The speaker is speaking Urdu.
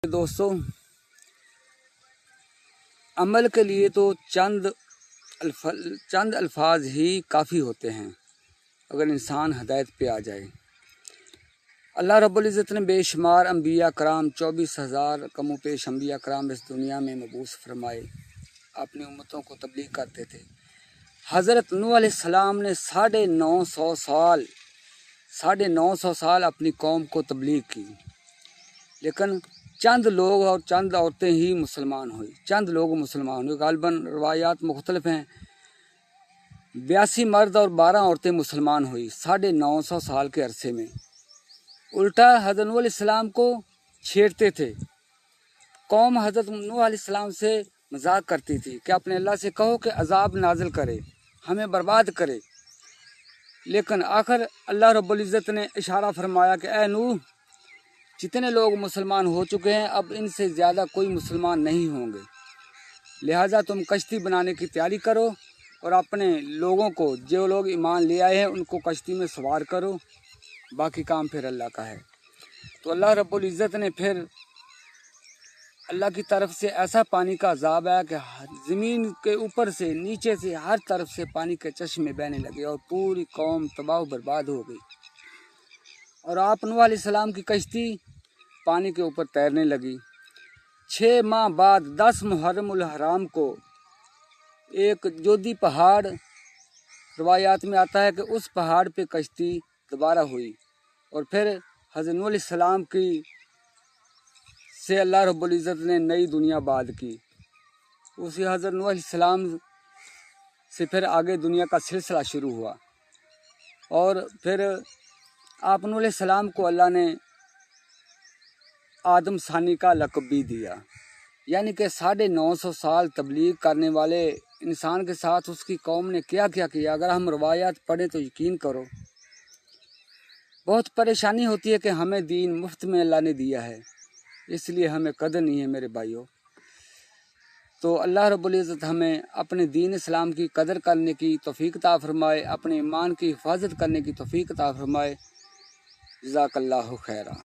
دوستوں، عمل کے لیے تو چند الفاظ ہی کافی ہوتے ہیں اگر انسان ہدایت پہ آ جائے۔ اللہ رب العزت نے بے شمار انبیاء کرام 24,000 کم و پیش انبیاء کرام اس دنیا میں مبعوث فرمائے، اپنی امتوں کو تبلیغ کرتے تھے۔ حضرت نوح علیہ السلام نے 950 سال اپنی قوم کو تبلیغ کی، لیکن چند لوگ اور چند عورتیں ہی مسلمان ہوئی۔ غالباً روایات مختلف ہیں، 82 مرد اور 12 عورتیں مسلمان ہوئی 950 سال کے عرصے میں۔ الٹا حضرت نوح علیہ السلام کو چھیڑتے تھے۔ قوم حضرت نوح علیہ السلام سے مذاق کرتی تھی کہ اپنے اللہ سے کہو کہ عذاب نازل کرے، ہمیں برباد کرے، لیکن آخر اللہ رب العزت نے اشارہ فرمایا کہ اے نوح، جتنے لوگ مسلمان ہو چکے ہیں اب ان سے زیادہ کوئی مسلمان نہیں ہوں گے، لہٰذا تم کشتی بنانے کی تیاری کرو اور اپنے لوگوں کو، جو لوگ ایمان لے آئے ہیں ان کو کشتی میں سوار کرو، باقی کام پھر اللہ کا ہے۔ تو اللہ رب العزت نے پھر اللہ کی طرف سے ایسا پانی کا عذاب آیا کہ زمین کے اوپر سے نیچے سے ہر طرف سے پانی کے چشمے بہنے لگے اور پوری قوم تباہ و برباد ہو گئی، اور آپ نوح علیہ السلام کی کشتی پانی کے اوپر تیرنے لگی۔ 6 ماہ بعد 10 محرم الحرام کو ایک جودی پہاڑ، روایات میں آتا ہے کہ اس پہاڑ پہ کشتی دوبارہ ہوئی، اور پھر حضرت نوح علیہ السلام سے اللہ رب العزت نے نئی دنیا آباد کی۔ اسی حضرت نوح علیہ السلام سے پھر آگے دنیا کا سلسلہ شروع ہوا، اور پھر آپ نوح علیہ السلام کو اللہ نے آدم ثانی کا لقب بھی دیا، یعنی کہ 950 سال تبلیغ کرنے والے انسان کے ساتھ اس کی قوم نے کیا کیا۔ اگر ہم روایات پڑھیں تو یقین کرو بہت پریشانی ہوتی ہے کہ ہمیں دین مفت میں اللہ نے دیا ہے، اس لیے ہمیں قدر نہیں ہے میرے بھائیوں۔ تو اللہ رب العزت ہمیں اپنے دین اسلام کی قدر کرنے کی توفیق عطا فرمائے، اپنے ایمان کی حفاظت کرنے کی توفیق عطا فرمائے۔ جزاک اللہ خیرہ۔